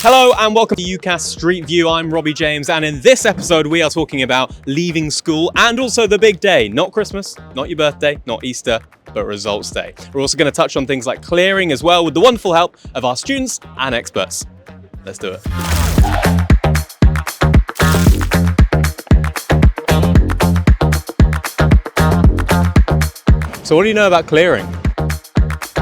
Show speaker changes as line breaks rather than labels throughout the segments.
Hello and welcome to UCAS Street View. I'm Robbie James, and in this episode we are talking about leaving school and also the big day. Not Christmas, not your birthday, not Easter, but results day. We're also going to touch on things like clearing as well, with the wonderful help of our students and experts. Let's do it. So what do you know about clearing?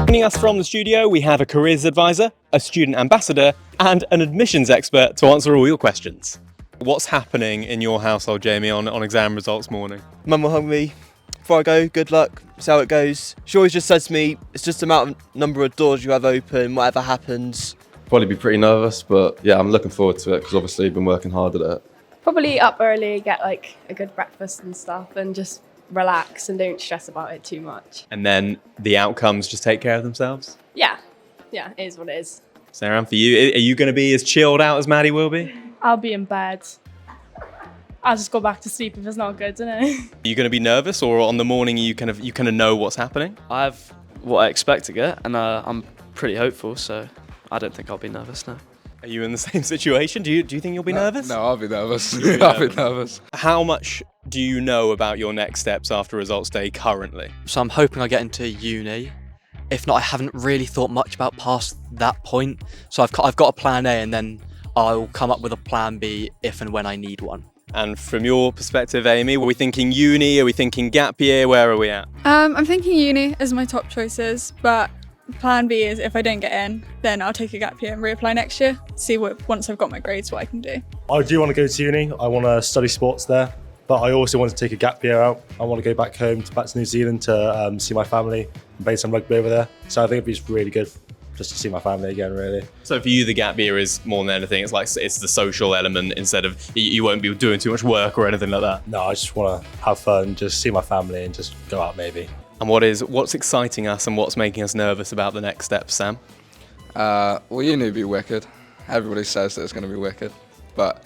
Joining us from the studio, we have a careers advisor, a student ambassador, and an admissions expert to answer all your questions. What's happening in your household, Jamie, on exam results morning?
Mum will hug me before I go, good luck, see how it goes. She always just says to me, it's just the number of doors you have open, whatever happens.
Probably be pretty nervous, but yeah, I'm looking forward to it because obviously I've been working hard at it.
Probably up early, get like a good breakfast and stuff, and just relax and don't stress about it too much.
And then the outcomes just take care of themselves?
Yeah, it is what it is.
Sarah, for you, are you going to be as chilled out as Maddie will be?
I'll be in bed. I'll just go back to sleep if it's not good, isn't it?
Are you going to be nervous, or on the morning you kind of know what's happening?
I have what I expect to get, and I'm pretty hopeful, so I don't think I'll be nervous now.
Are you in the same situation? Do you think you'll be nervous?
No, I'll be nervous.
I'll
be nervous.
How much do you know about your next steps after results day currently?
So I'm hoping I get into uni. If not, I haven't really thought much about past that point. So I've got a plan A, and then I'll come up with a plan B if and when I need one.
And from your perspective, Amy, were we thinking uni? Are we thinking gap year? Where are we at?
I'm thinking uni as my top choices, but plan B is if I don't get in, then I'll take a gap year and reapply next year, see once I've got my grades what I can do.
I do want to go to uni. I want to study sports there, but I also want to take a gap year out. I want to go back home, back to New Zealand to see my family and play some rugby over there. So I think it'd be just really good just to see my family again, really.
So for you, the gap year is more than anything, it's the social element instead of, you won't be doing too much work or anything like that?
No, I just want to have fun, just see my family and just go out maybe.
And what's exciting us and what's making us nervous about the next steps, Sam?
Well, uni would be wicked. Everybody says that it's going to be wicked, but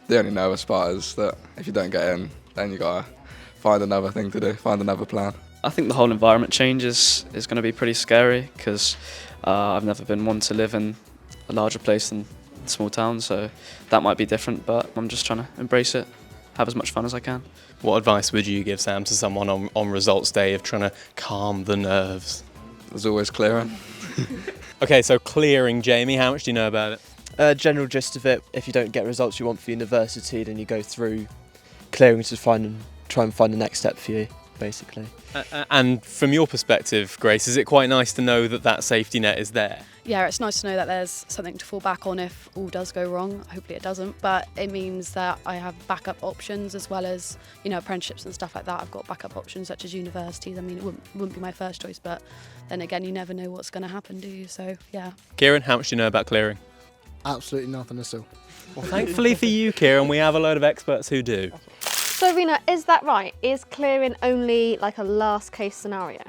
the only nervous part is that if you don't get in, then you got to find another thing to do, find another plan.
I think the whole environment change is going to be pretty scary because I've never been one to live in a larger place than a small town, so that might be different, but I'm just trying to embrace it, have as much fun as I can.
What advice would you give, Sam, to someone on results day of trying to calm the nerves?
There's always clearing.
Okay, so clearing, Jamie, how much do you know about it?
General gist of it, if you don't get results you want for university, then you go through clearing to try and find the next step for you, basically.
And from your perspective, Grace, is it quite nice to know that safety net is there?
Yeah, it's nice to know that there's something to fall back on if all does go wrong. Hopefully it doesn't, but it means that I have backup options as well as, apprenticeships and stuff like that. I've got backup options such as universities. I mean, it wouldn't be my first choice, but then again, you never know what's going to happen, do you? So, yeah.
Kieran, how much do you know about clearing?
Absolutely nothing at all.
Well, thankfully for you, Kieran, we have a load of experts who do.
So, Rena, is that right? Is clearing only like a last case scenario?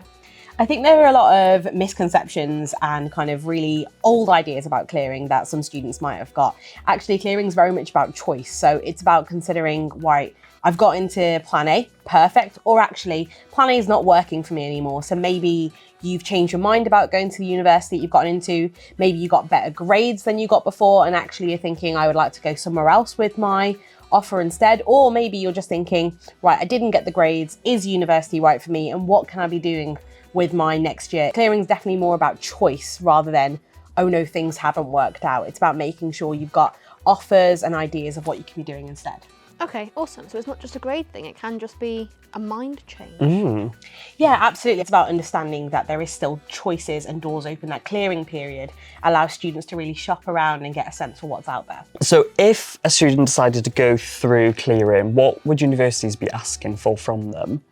I think there are a lot of misconceptions and kind of really old ideas about clearing that some students might have got. Actually, clearing is very much about choice. So it's about considering, right, I've got into plan A, perfect, or actually plan A is not working for me anymore. So maybe you've changed your mind about going to the university you've gotten into, maybe you got better grades than you got before, and actually you're thinking, I would like to go somewhere else with my offer instead. Or maybe you're just thinking, right, I didn't get the grades, is university right for me, and what can I be doing with my next year? Clearing is definitely more about choice rather than, oh no, things haven't worked out. It's about making sure you've got offers and ideas of what you can be doing instead.
Okay, awesome. So it's not just a grade thing, it can just be a mind change.
Yeah, absolutely. It's about understanding that there is still choices and doors open. That clearing period allows students to really shop around and get a sense for what's out there.
So if a student decided to go through clearing, what would universities be asking for from them?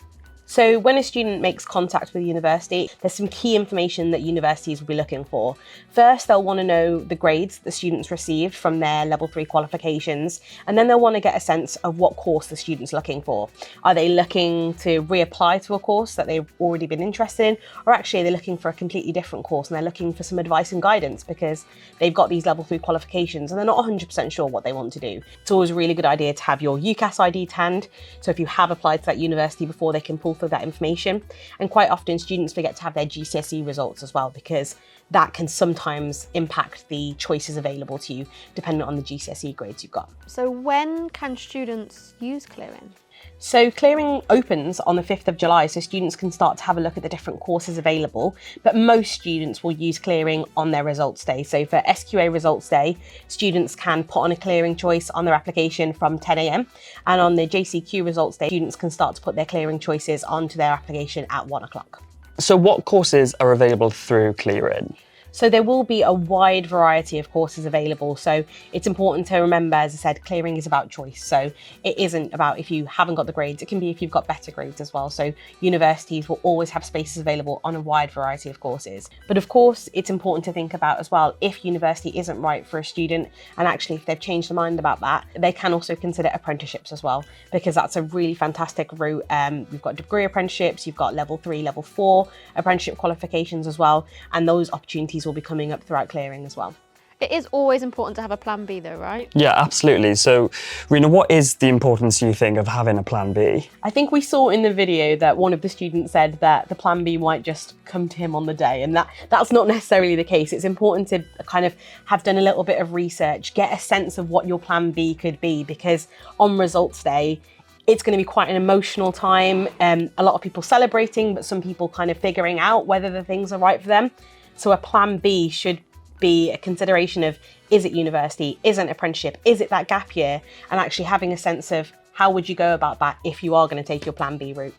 So when a student makes contact with a university, there's some key information that universities will be looking for. First, they'll want to know the grades the students received from their level 3 qualifications, and then they'll want to get a sense of what course the student's looking for. Are they looking to reapply to a course that they've already been interested in, or actually they're looking for a completely different course and they're looking for some advice and guidance because they've got these level 3 qualifications and they're not 100% sure what they want to do. It's always a really good idea to have your UCAS ID to hand, so if you have applied to that university before, they can pull through that information. And quite often students forget to have their GCSE results as well, because that can sometimes impact the choices available to you depending on the GCSE grades you've got.
So when can students use clearing?
So clearing opens on the 5th of July, so students can start to have a look at the different courses available, but most students will use clearing on their results day. So for SQA results day, students can put on a clearing choice on their application from 10 a.m. and on the JCQ results day, students can start to put their clearing choices onto their application at 1 o'clock.
So what courses are available through clearing?
So there will be a wide variety of courses available. So it's important to remember, as I said, clearing is about choice. So it isn't about if you haven't got the grades, it can be if you've got better grades as well. So universities will always have spaces available on a wide variety of courses. But of course, it's important to think about as well, if university isn't right for a student, and actually if they've changed their mind about that, they can also consider apprenticeships as well, because that's a really fantastic route. We've got degree apprenticeships, you've got level 3, level 4 apprenticeship qualifications as well. And those opportunities will be coming up throughout clearing as well.
It is always important to have a plan B though, right?
Yeah, absolutely. So, Rena, what is the importance, you think, of having a plan B?
I think we saw in the video that one of the students said that the plan B might just come to him on the day, and that's not necessarily the case. It's important to kind of have done a little bit of research, get a sense of what your plan B could be, because on results day, it's going to be quite an emotional time. A lot of people celebrating, but some people kind of figuring out whether the things are right for them. So a plan B should be a consideration of, is it university, is it an apprenticeship, is it that gap year, and actually having a sense of how would you go about that if you are going to take your plan B route.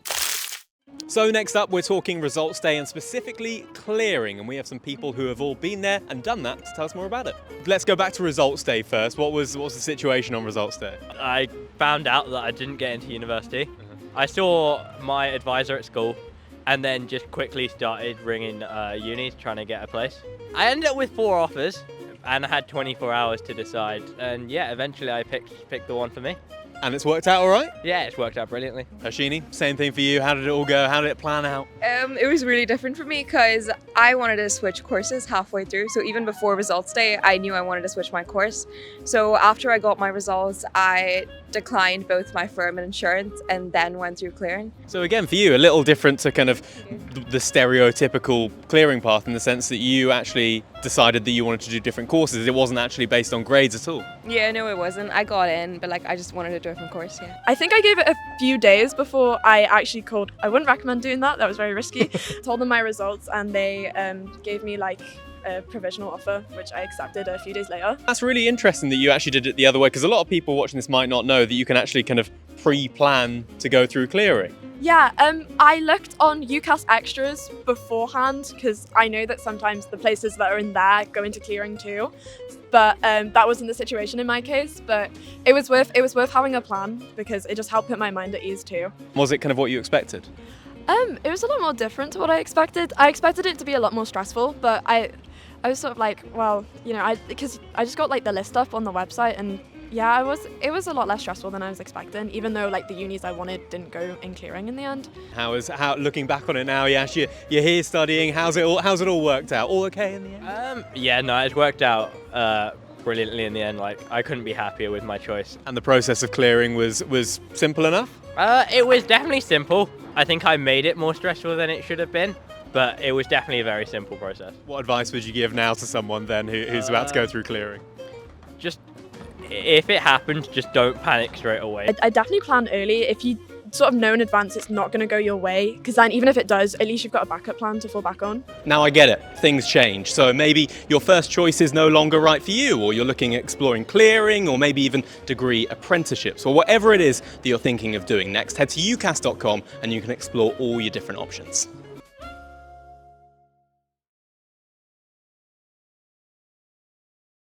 So next up, we're talking results day and specifically clearing, and we have some people who have all been there and done that to tell us more about it. Let's go back to results day first. What was the situation on results day?
I found out that I didn't get into university. I saw my advisor at school and then just quickly started ringing unis trying to get a place. I ended up with 4 offers and I had 24 hours to decide, and yeah, eventually I picked the one for me.
And it's worked out all right?
Yeah, it's worked out brilliantly.
Harshini, same thing for you. How did it all go? How did it plan out?
It was really different for me because I wanted to switch courses halfway through. So even before results day, I knew I wanted to switch my course. So after I got my results, I declined both my firm and insurance and then went through clearing.
So again, for you, a little different to kind of the stereotypical clearing path, in the sense that you actually decided that you wanted to do different courses. It wasn't actually based on grades at all.
Yeah, no, it wasn't. I got in, but I just wanted a different course, yeah.
I think I gave it a few days before I actually called. I wouldn't recommend doing that. That was very risky. Told them my results and they gave me a provisional offer, which I accepted a few days later.
That's really interesting that you actually did it the other way, because a lot of people watching this might not know that you can actually kind of pre-plan to go through clearing.
Yeah, I looked on UCAS extras beforehand because I know that sometimes the places that are in there go into clearing too. But that wasn't the situation in my case. But it was worth having a plan because it just helped put my mind at ease too.
Was it kind of what you expected?
It was a lot more different to what I expected. I expected it to be a lot more stressful, but I was sort of like, well, because I just got the list up on the website, and yeah, it was a lot less stressful than I was expecting, even though the unis I wanted didn't go in clearing in the end.
How looking back on it now, Yash, you're here studying, how's it all worked out? All okay in the end?
Yeah, no, it's worked out brilliantly in the end. I couldn't be happier with my choice.
And the process of clearing was simple enough?
It was definitely simple. I think I made it more stressful than it should have been, but it was definitely a very simple process.
What advice would you give now to someone then who's about to go through clearing?
Just, if it happens, just don't panic straight away.
I definitely plan early. If you sort of know in advance it's not going to go your way, because then even if it does, at least you've got a backup plan to fall back on.
Now I get it, things change. So maybe your first choice is no longer right for you, or you're looking at exploring clearing, or maybe even degree apprenticeships, or whatever it is that you're thinking of doing next. Head to ucas.com and you can explore all your different options.